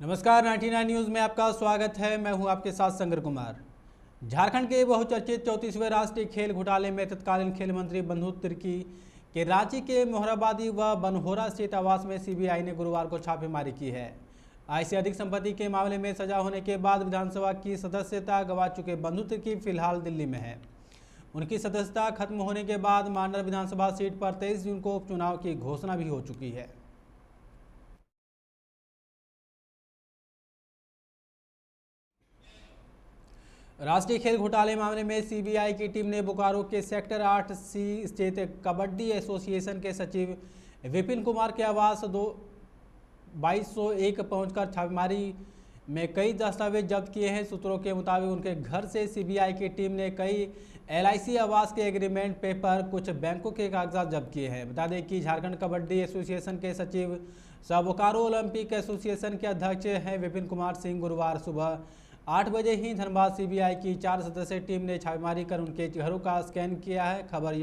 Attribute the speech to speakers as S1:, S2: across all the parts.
S1: नमस्कार, 99 न्यूज़ में आपका स्वागत है। मैं हूं आपके साथ संगर कुमार। झारखंड के बहुचर्चित 34वें राष्ट्रीय खेल घोटाले में तत्कालीन खेल मंत्री बंधु तिर्की के रांची के मोहराबादी व बनहोरा स्थित आवास में सीबीआई ने गुरुवार को छापेमारी की है। आय से अधिक संपत्ति के मामले में सजा होने के बाद विधानसभा की सदस्यता गंवा चुके बंधु तिर्की फिलहाल दिल्ली में है। उनकी सदस्यता खत्म होने के बाद मांडर विधानसभा सीट पर 23 जून को उपचुनाव की घोषणा भी हो चुकी है। राष्ट्रीय खेल घोटाले मामले में सीबीआई की टीम ने बोकारो के सेक्टर 8C स्थित कबड्डी एसोसिएशन के सचिव विपिन कुमार के आवास 2201 पहुंचकर छापेमारी में कई दस्तावेज जब्त किए हैं। सूत्रों के मुताबिक उनके घर से सीबीआई की टीम ने कई LIC आवास के एग्रीमेंट पेपर, कुछ बैंकों के कागजात जब्त किए हैं। बता दें कि झारखंड कबड्डी एसोसिएशन के सचिव सह बोकारो ओलंपिक एसोसिएशन के अध्यक्ष हैं विपिन कुमार सिंह। गुरुवार सुबह 8 बजे ही धनबाद सीबीआई की 4 सदस्यीय टीम ने छापेमारी कर उनके घरों का स्कैन किया है। खबर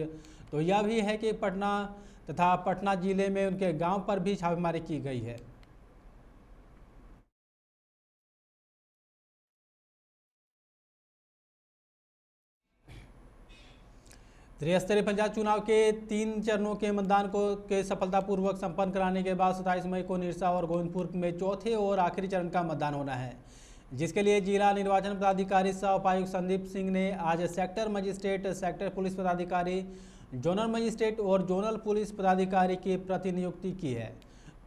S1: तो यह भी है कि पटना तथा पटना जिले में उनके गांव पर भी छापेमारी की गई है। त्रिस्तरीय पंचायत चुनाव के 3 चरणों के मतदान के सफलतापूर्वक संपन्न कराने के बाद 27 मई को निरसा और गोविंदपुर में चौथे और आखिरी चरण का मतदान होना है, जिसके लिए जिला निर्वाचन पदाधिकारी सह उपायुक्त संदीप सिंह ने आज सेक्टर मजिस्ट्रेट, सेक्टर पुलिस पदाधिकारी, जोनल मजिस्ट्रेट और जोनल पुलिस पदाधिकारी की प्रतिनियुक्ति की है।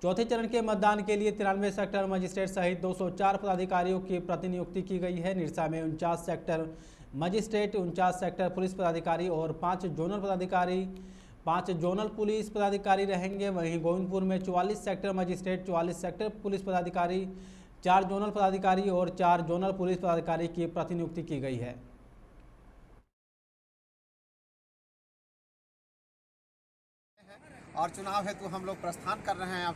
S1: चौथे चरण के मतदान के लिए 93 सेक्टर मजिस्ट्रेट सहित 204 पदाधिकारियों की प्रतिनियुक्ति की गई है। निरसा में 49 सेक्टर मजिस्ट्रेट, 49 सेक्टर पुलिस पदाधिकारी और 5 जोनल पदाधिकारी, 5 जोनल पुलिस पदाधिकारी रहेंगे। वहीं गोविंदपुर में 44 सेक्टर मजिस्ट्रेट, 44 सेक्टर पुलिस पदाधिकारी, 4 जोनल पदाधिकारी और 4 जोनल पुलिस पदाधिकारी की प्रतिनियुक्ति की गई है।
S2: और चुनाव हेतु हम लोग प्रस्थान कर रहे हैं।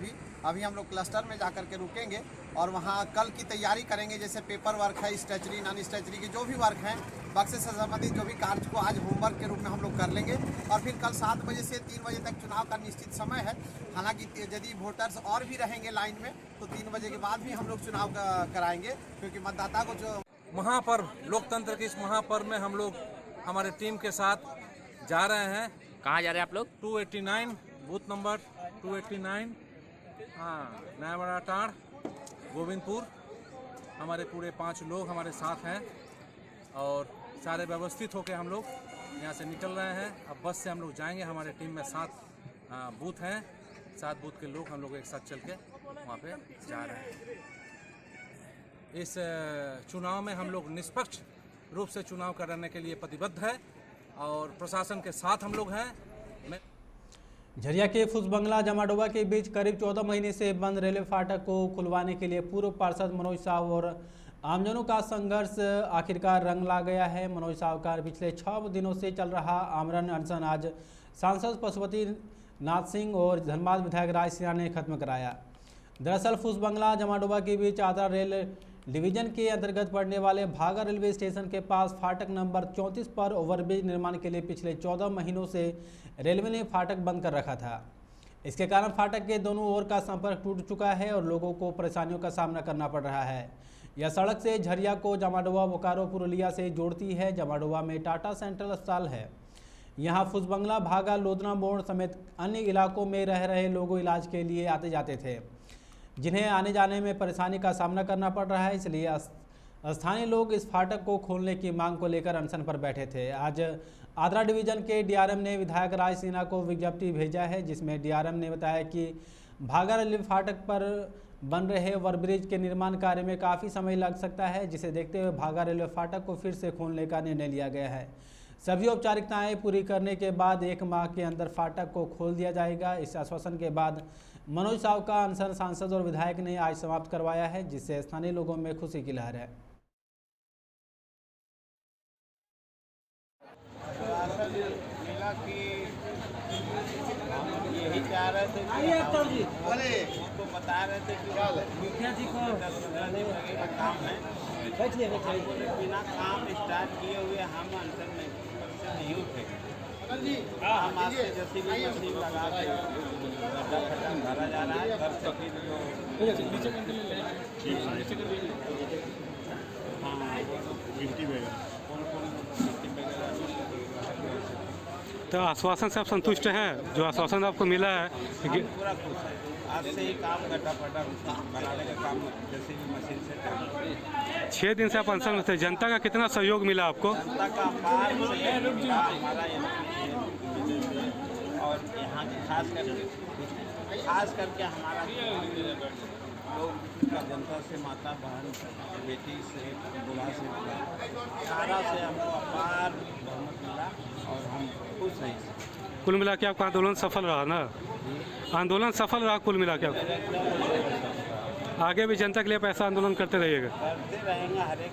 S2: अभी हम लोग क्लस्टर में जाकर के रुकेंगे और वहाँ कल की तैयारी करेंगे। जैसे पेपर वर्क है, स्टैचुरी, नॉन स्टैचुरी की जो भी वर्क हैं, बक्से से संबंधित जो भी कार्य को आज होमवर्क के रूप में हम लोग कर लेंगे। और फिर कल 7 बजे से 3 बजे तक चुनाव का निश्चित समय है। हालांकि यदि वोटर्स और भी रहेंगे लाइन में तो 3 बजे के बाद भी हम लोग चुनाव कराएंगे, क्योंकि मतदाता को जो
S3: महापर्व, लोकतंत्र के इस महापर्व में हम लोग हमारे टीम के साथ जा रहे हैं।
S4: कहाँ जा रहे हैं आप लोग?
S3: 289 बूथ नंबर 289, हाँ, नया बड़ा टाड़, गोविंदपुर। हमारे पूरे 5 लोग हमारे साथ हैं और सारे व्यवस्थित होकर हम लोग यहाँ से निकल रहे हैं। अब बस से हम लोग जाएंगे। हमारे टीम में 7 बूथ हैं, 7 बूथ के लोग हम लोग एक साथ चल के वहाँ पे जा रहे हैं। इस चुनाव में हम लोग निष्पक्ष रूप से चुनाव कराने के लिए प्रतिबद्ध है और प्रशासन के साथ हम लोग हैं।
S1: झरिया के फुसबंगला जमाडोबा के बीच करीब 14 महीने से बंद रेलवे फाटक को खुलवाने के लिए पूर्व पार्षद मनोज साहू और आमजनों का संघर्ष आखिरकार रंग ला गया है। मनोज साहू का पिछले 6 दिनों से चल रहा आमरण अनशन आज सांसद पशुपति नाथ सिंह और धनबाद विधायक राज सिन्हा ने खत्म कराया। दरअसल फुसबंगला जमाडोबा के बीच आदरा रेल डिवीजन के अंतर्गत पड़ने वाले भागा रेलवे स्टेशन के पास फाटक नंबर 34 पर ओवरब्रिज निर्माण के लिए पिछले 14 महीनों से रेलवे ने फाटक बंद कर रखा था। इसके कारण फाटक के दोनों ओर का संपर्क टूट चुका है और लोगों को परेशानियों का सामना करना पड़ रहा है। यह सड़क से झरिया को जमाडोबा, बोकारो, पुरुलिया से जोड़ती है। जमाडोबा में टाटा सेंट्रल अस्पताल है। यहाँ फुसबंगला, भागा, लोधना मोड़ समेत अन्य इलाकों में रह रहे लोग इलाज के लिए आते जाते थे, जिन्हें आने जाने में परेशानी का सामना करना पड़ रहा है। इसलिए स्थानीय लोग इस फाटक को खोलने की मांग को लेकर अनशन पर बैठे थे। आज आदरा डिवीजन के DRM ने विधायक राज सिन्हा को विज्ञप्ति भेजा है, जिसमें DRM ने बताया कि भागा रेलवे फाटक पर बन रहे ओवरब्रिज के निर्माण कार्य में काफ़ी समय लग सकता है, जिसे देखते हुए भागा रेलवे फाटक को फिर से खोलने का निर्णय लिया गया है। सभी औपचारिकताएं पूरी करने के बाद 1 माह के अंदर फाटक को खोल दिया जाएगा। इस आश्वासन के बाद मनोज साहू का अनशन सांसद और विधायक ने आज समाप्त करवाया है, जिससे स्थानीय लोगों में खुशी की लहर है।
S5: यही चाह रहे थे कि उनको बता रहे थे कि मुखिया जी को काम है, बिना काम स्टार्ट किए हुए हम अनशन नहीं उठेंगे। हम आपसे जैसी भी लगा गड्ढा खत्म भरा जा रहा है। घर से फिर
S4: तो आश्वासन से आप संतुष्ट हैं? जो आश्वासन आपको मिला है कि
S5: पूरा खुश है। आज से ही काम गड्ढा फटा बनाने का काम जैसे भी मशीन से कर
S4: 6 दिन से आप अनशन में थे, जनता का कितना सहयोग मिला आपको?
S5: जनता का अपार सहयोग मिला हमारा और यहाँ की खास करके हमारा लोग का जनता से, माता बहन बेटी से, बुला से, सारा से हमको अपार बहुमत मिला और हम खुश हैं।
S4: कुल मिला के आपका आंदोलन सफल रहा ना? आंदोलन सफल रहा कुल मिला के? आगे भी जनता के लिए पैसा आंदोलन करते रहिएगा?
S5: करते रहेंगे हर एक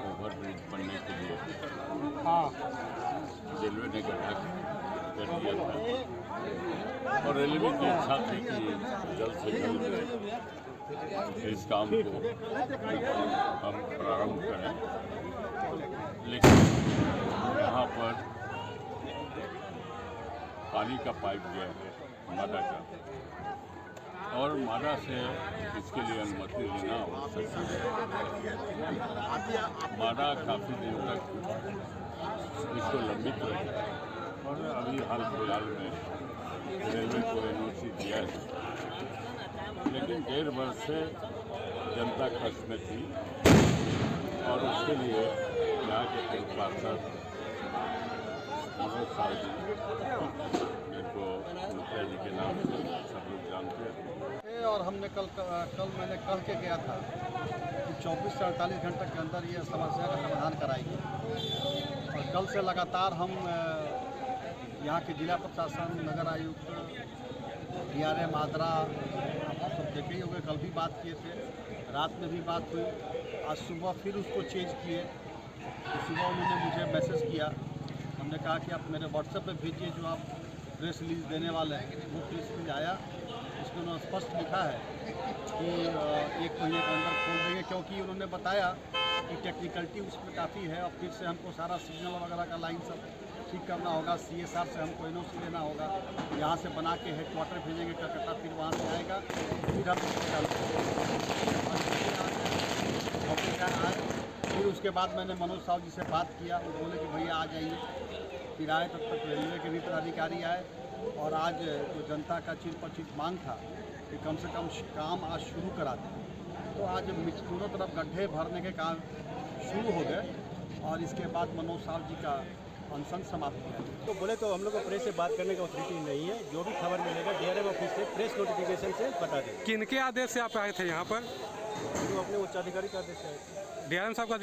S6: ओवर ब्रिज बनने के लिए
S4: हाँ।
S6: रेलवे ने गड्ढा कर दिया था और रेलवे की इच्छा थी कि जल्द से जल्द इस काम को हम प्रारंभ करें, लेकिन यहाँ पर पानी का पाइप गया है मादा का और मादा से इसके लिए अनुमति लेना आवश्यक है। मादा काफ़ी दिन तक इसको लंबित रही और अभी हाल फिलहाल में रेलवे को एनओसी दिया है, लेकिन 1.5 वर्ष से जनता कष्ट में थी और उसके लिए यहाँ के पूर्व पार्षद मनोज साहु जी, जिनको मुखिया जी के नाम से सब लोग जानते हैं,
S2: और हमने कल मैंने कह के गया था कि 24 से 48 घंटे के अंदर ये समस्या का समाधान कराएंगे। और कल से लगातार हम यहाँ के जिला प्रशासन, नगर आयुक्त, DRM आद्रा, आप सब देखे ही होंगे, कल भी बात किए थे, रात में भी बात हुई, आज सुबह फिर उसको चेंज किए। तो सुबह उन्होंने मुझे मैसेज किया, हमने कहा कि आप मेरे व्हाट्सएप पे भेजिए जो आप प्रेस रिलीज़ देने वाले हैं। वो प्रेस रिलीज आया, इसमें उन्होंने स्पष्ट लिखा है कि 1 महीने के अंदर खोल देंगे, क्योंकि उन्होंने बताया कि टेक्निकलिटी उसमें काफ़ी है और फिर से हमको सारा सिग्नल वगैरह का लाइन सब ठीक करना होगा। CSR से हमको NOC लेना होगा, यहाँ से बना के हेडक्वार्टर भेजेंगे कलकत्ता, फिर वहाँ से आएगा, फिर हम फिर उसके बाद मैंने मनोज साहु जी से बात किया, वो बोले कि भैया आ जाइए। फिर आए, तब तक रेलवे के भी पदाधिकारी आए और आज जो जनता का चिर पर चिर मांग था कि कम से कम काम आज शुरू करा दें, तो आज दोनों तरफ गड्ढे भरने के काम शुरू हो गए और इसके बाद मनोज साहु जी का अनशन समाप्त किया।
S7: तो बोले तो हम लोग को प्रेस से बात करने का ऑथोरिटी नहीं है, जो भी खबर मिलेगा DRM ऑफिस से प्रेस नोटिफिकेशन से बता दें।
S4: किनके आदेश से आप आए थे यहाँ पर?
S7: जो अपने उच्चाधिकारी का आदेश है।
S4: DRM साहब का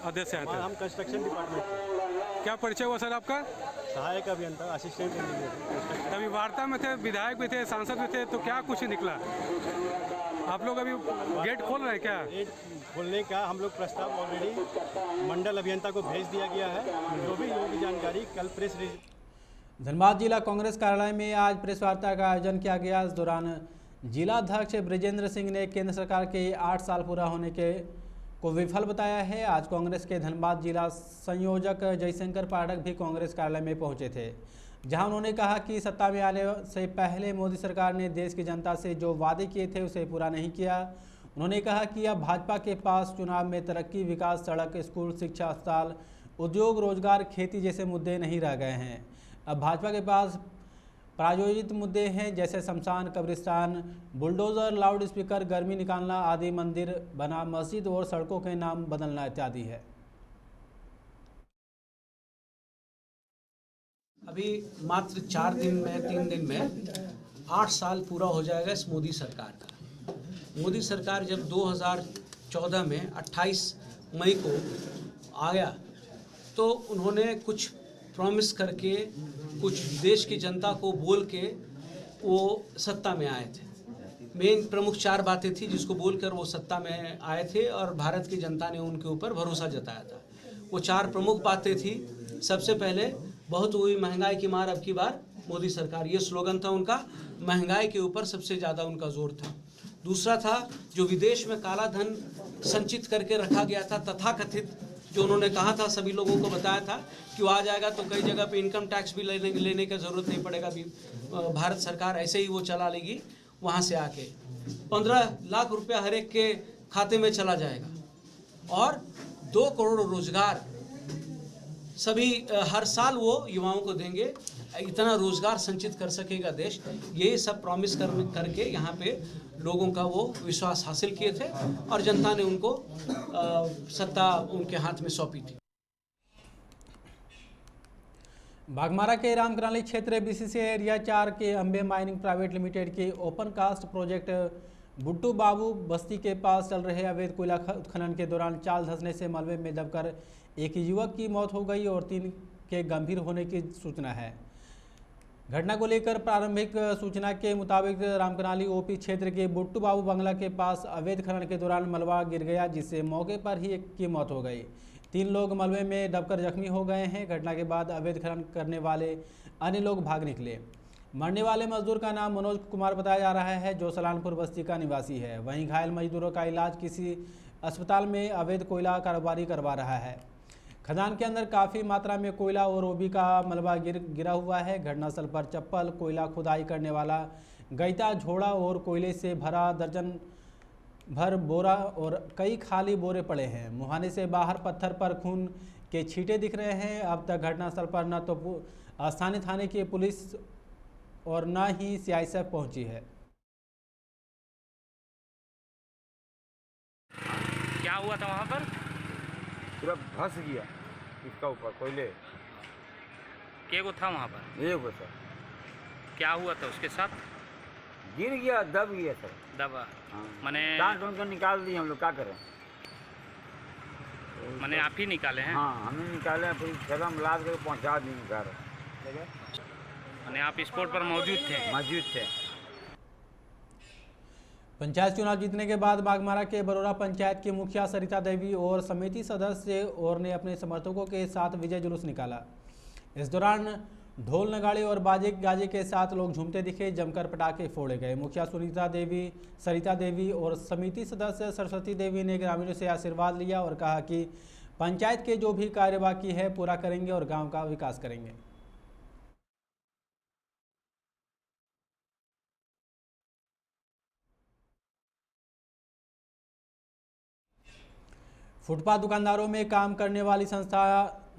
S4: आदेश से आए थे?
S7: हम कंस्ट्रक्शन डिपार्टमेंट से।
S4: क्या परिचय हुआ सर आपका?
S7: सहायक अभियंता, असिस्टेंट इंजीनियर।
S4: अभी वार्ता में थे, विधायक भी थे, सांसद भी थे, तो क्या कुछ निकला? आप लोग अभी गेट खोल रहे हैं क्या?
S7: गेट खोलने का हम लोग प्रस्ताव ऑलरेडी मंडल अभियंता को भेज दिया गया है, जो भी होगी जानकारी कल प्रेस रिलीज।
S1: धनबाद जिला कांग्रेस कार्यालय में आज प्रेस वार्ता का आयोजन किया गया। इस दौरान जिलाध्यक्ष ब्रिजेंद्र सिंह ने केंद्र सरकार के 8 साल पूरा होने के को विफल बताया है। आज कांग्रेस के धनबाद जिला संयोजक जयशंकर पाठक भी कांग्रेस कार्यालय में पहुंचे थे, जहां उन्होंने कहा कि सत्ता में आने से पहले मोदी सरकार ने देश की जनता से जो वादे किए थे उसे पूरा नहीं किया। उन्होंने कहा कि अब भाजपा के पास चुनाव में तरक्की, विकास, सड़क, स्कूल, शिक्षा, अस्पताल, उद्योग, रोजगार, खेती जैसे मुद्दे नहीं रह गए हैं। अब भाजपा के पास प्रायोजित मुद्दे हैं, जैसे शमशान, कब्रिस्तान, बुलडोजर, लाउड स्पीकर, गर्मी निकालना आदि, मंदिर बना, मस्जिद और सड़कों के नाम बदलना इत्यादि है।
S8: अभी मात्र 4 दिन में, 3 दिन में 8 साल पूरा हो जाएगा इस मोदी सरकार का। मोदी सरकार जब 2014 में 28 मई को आ गया तो उन्होंने कुछ प्रॉमिस करके, कुछ देश की जनता को बोल के वो सत्ता में आए थे। मेन प्रमुख 4 बातें थी जिसको बोलकर वो सत्ता में आए थे और भारत की जनता ने उनके ऊपर भरोसा जताया था। वो 4 प्रमुख बातें थी। सबसे पहले बहुत हुई महंगाई की मार, अब की बार मोदी सरकार, ये स्लोगन था उनका। महंगाई के ऊपर सबसे ज़्यादा उनका जोर था। दूसरा था जो विदेश में काला धन संचित करके रखा गया था, तथाकथित जो उन्होंने कहा था, सभी लोगों को बताया था कि वो आ जाएगा तो कई जगह पे इनकम टैक्स भी लेने की ज़रूरत नहीं पड़ेगा, भी भारत सरकार ऐसे ही वो चला लेगी वहाँ से आके। 15 लाख रुपया हर एक के खाते में चला जाएगा और 2 करोड़ रोजगार सभी हर साल वो युवाओं को देंगे। इतना रोजगार संचित कर सकेगा देश, ये सब प्रॉमिस करके यहाँ पे लोगों का वो विश्वास हासिल किए थे और जनता ने उनको सत्ता उनके हाथ में सौंपी थी।
S1: बाघमारा के रामकनाली क्षेत्र बीसीसी एरिया 4 के अंबे माइनिंग प्राइवेट लिमिटेड के ओपन कास्ट प्रोजेक्ट बुट्टू बाबू बस्ती के पास चल रहे अवैध कोयला उत्खनन के दौरान चाल धंसने से मलबे में दबकर एक युवक की मौत हो गई और 3 के गंभीर होने की सूचना है। घटना को लेकर प्रारंभिक सूचना के मुताबिक रामकनाली ओपी क्षेत्र के बुट्टू बाबू बंगला के पास अवैध खनन के दौरान मलबा गिर गया, जिससे मौके पर ही एक की मौत हो गई। 3 लोग मलबे में दबकर जख्मी हो गए हैं। घटना के बाद अवैध खनन करने वाले अन्य लोग भाग निकले। मरने वाले मजदूर का नाम मनोज कुमार बताया जा रहा है, जो सलानपुर बस्ती का निवासी है। वहीं घायल मजदूरों का इलाज किसी अस्पताल में अवैध कोयला कारोबारी करवा रहा है। खदान के अंदर काफ़ी मात्रा में कोयला और ओबी का मलबा गिरा हुआ है। घटनास्थल पर चप्पल, कोयला खुदाई करने वाला गैता, झोड़ा और कोयले से भरा दर्जन भर बोरा और कई खाली बोरे पड़े हैं। मुहाने से बाहर पत्थर पर खून के छींटे दिख रहे हैं। अब तक घटनास्थल पर न तो स्थानीय थाने की पुलिस और न ही सीआईएसएफ पहुंची है।
S5: क्या हुआ था वहाँ पर?
S9: पूरा धंस गया इसका ऊपर कोयले।
S5: के को था वहाँ पर?
S9: ये वो सर।
S5: क्या हुआ था उसके साथ?
S9: गिर गया, दब गया सर।
S5: दबा?
S9: हाँ।
S5: मैंने
S9: टाँग टूंग कर निकाल दिए हम लोग, क्या करें।
S5: मैंने आप ही निकाले हैं?
S9: हाँ, हमें निकाले, फिर ठेला में लाद कर पहुँचा दिए घर।
S5: मैंने आप स्पॉट पर मौजूद थे?
S9: मौजूद थे।
S1: पंचायत चुनाव जीतने के बाद बाघमारा के बरोरा पंचायत की मुखिया सरिता देवी और समिति सदस्य और ने अपने समर्थकों के साथ विजय जुलूस निकाला। इस दौरान ढोल नगाड़े और बाजे गाजे के साथ लोग झूमते दिखे, जमकर पटाखे फोड़े गए। मुखिया सरिता देवी और समिति सदस्य सरस्वती देवी ने ग्रामीणों से आशीर्वाद लिया और कहा कि पंचायत के जो भी कार्य बाकी है पूरा करेंगे और गाँव का विकास करेंगे। फुटपाथ दुकानदारों में काम करने वाली संस्था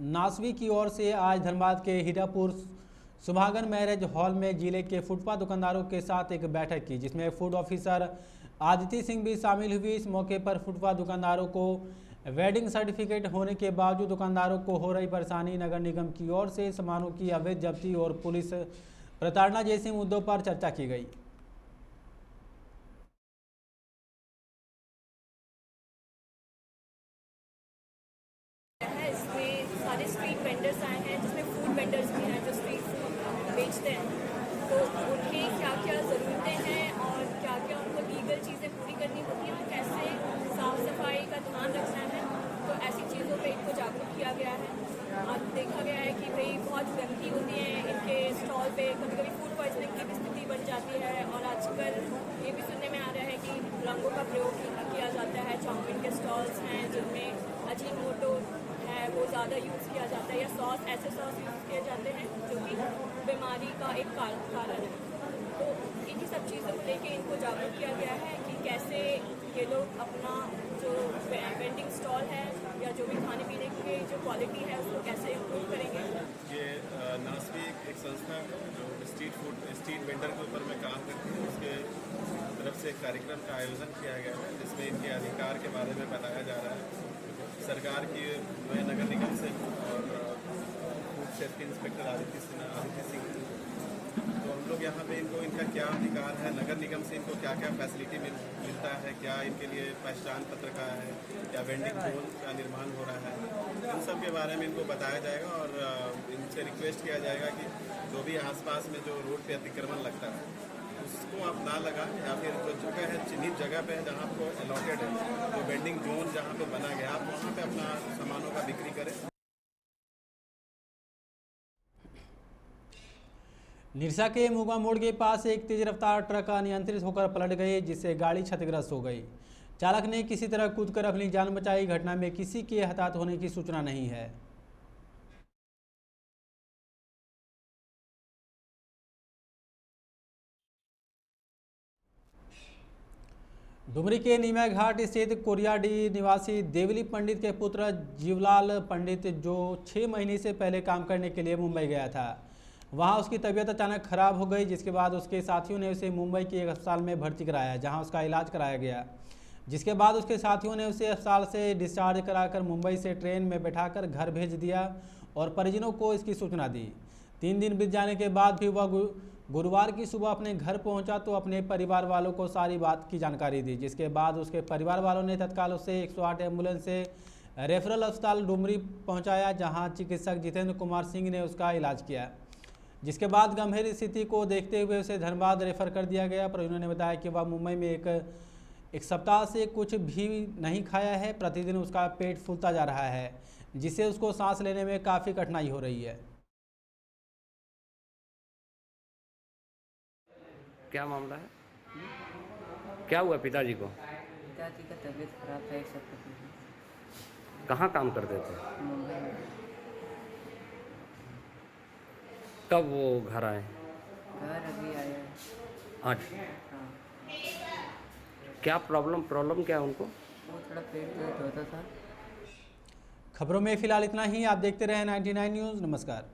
S1: नासवी की ओर से आज धनबाद के हीरापुर सुभागन मैरिज हॉल में जिले के फुटपाथ दुकानदारों के साथ एक बैठक की, जिसमें फूड ऑफिसर आदिति सिंह भी शामिल हुई। इस मौके पर फुटपाथ दुकानदारों को वेडिंग सर्टिफिकेट होने के बावजूद दुकानदारों को हो रही परेशानी, नगर निगम की ओर से सामानों की अवैध जब्ती और पुलिस प्रताड़ना जैसे मुद्दों पर चर्चा की गई।
S10: सारे स्ट्रीट वेंडर्स आए हैं, जिसमें फूड वेंडर्स भी हैं जो स्ट्रीट फूड बेचते हैं, तो उनकी क्या क्या ज़रूरतें हैं और क्या क्या उनको लीगल चीज़ें पूरी करनी होती हैं और कैसे साफ़ सफाई का ध्यान रखना है, तो ऐसी चीज़ों पे इनको जागरूक किया गया है। आज देखा गया है कि भाई बहुत गंदगी होती है इनके स्टॉल पे, कभी कभी फूड पॉइजनिंग की भी स्थिति बन जाती है और आजकल ये भी सुनने में आ रहा है कि रंगों का प्रयोग किया जाता है। चाउमीन के स्टॉल्स हैं जिनमें अजीनोमोटो है वो ज़्यादा यूज़ किया जाता है, या सॉस, ऐसे सॉस यूज़ किए जाते हैं जो कि बीमारी का एक कारण है। तो इन्हीं सब चीज़ों को लेके इनको जागरूक किया गया है कि कैसे ये लोग अपना जो वेंडिंग स्टॉल है या जो भी खाने पीने की जो क्वालिटी है उसको कैसे इम्प्रूव करेंगे।
S11: ये नासवी एक संस्था जो स्ट्रीट वेंडर के ऊपर में काम करती है, उसके तरफ से एक कार्यक्रम का आयोजन किया गया है जिसमें इनके अधिकार के बारे में बताया जा रहा है। सरकार की नगर निगम से और food safety inspector Aditya Singh, तो हम लोग यहाँ पे इनको इनका क्या अधिकार है, नगर निगम से इनको क्या क्या फैसिलिटी मिलता है, क्या इनके लिए पहचान पत्र का है या वेंडिंग जोन का निर्माण हो रहा है, इन सब के बारे में इनको बताया जाएगा और इनसे रिक्वेस्ट किया जाएगा कि जो भी आसपास में जो रोड पे अतिक्रमण लगता है उसको आप ना लगाएं, या फिर जो जगह है चिन्हित जगह पे है जहाँ आपको अलॉटेड है, जो वेंडिंग जोन जहाँ पे बना गया आप वहाँ पे अपना सामानों का बिक्री करें।
S1: निरसा के मुगा मोड़ के पास एक तेज रफ्तार ट्रक अनियंत्रित होकर पलट गई, जिससे गाड़ी क्षतिग्रस्त हो गई। चालक ने किसी तरह कूदकर अपनी जान बचाई। घटना में किसी के हताहत होने की सूचना नहीं है। डुमरी के नीमा घाट स्थित कोरियाडी निवासी देवली पंडित के पुत्र जीवलाल पंडित, जो 6 महीने से पहले काम करने के लिए मुंबई गया था, वहां उसकी तबीयत अचानक खराब हो गई, जिसके बाद उसके साथियों ने उसे मुंबई के एक अस्पताल में भर्ती कराया, जहां उसका इलाज कराया गया। जिसके बाद उसके साथियों ने उसे अस्पताल से डिस्चार्ज कराकर मुंबई से ट्रेन में बैठाकर घर भेज दिया और परिजनों को इसकी सूचना दी। 3 दिन बीत जाने के बाद भी वह गुरुवार की सुबह अपने घर पहुंचा तो अपने परिवार वालों को सारी बात की जानकारी दी, जिसके बाद उसके परिवार वालों ने तत्काल उसे 108 एम्बुलेंस से रेफरल अस्पताल डुमरी पहुंचाया, जहां चिकित्सक जितेंद्र कुमार सिंह ने उसका इलाज किया। जिसके बाद गंभीर स्थिति को देखते हुए उसे धनबाद रेफर कर दिया गया। पर उन्होंने बताया कि वह मुंबई में एक सप्ताह से कुछ भी नहीं खाया है। प्रतिदिन उसका पेट फूलता जा रहा है, जिससे उसको सांस लेने में काफ़ी कठिनाई हो रही है।
S12: क्या मामला है? क्या हुआ पिताजी को?
S13: पिताजी का तबीयत खराब था 1 सप्ताह पहले।
S12: कहाँ काम करते थे?
S13: मुंबई में।
S12: कब वो घर आए?
S13: घर अभी आया है।
S12: आज?
S13: हाँ।
S12: क्या प्रॉब्लम क्या है उनको?
S13: वो थोड़ा पेट दर्द होता था।
S1: खबरों में फिलहाल इतना ही। आप देखते रहें 99 न्यूज़। नमस्कार।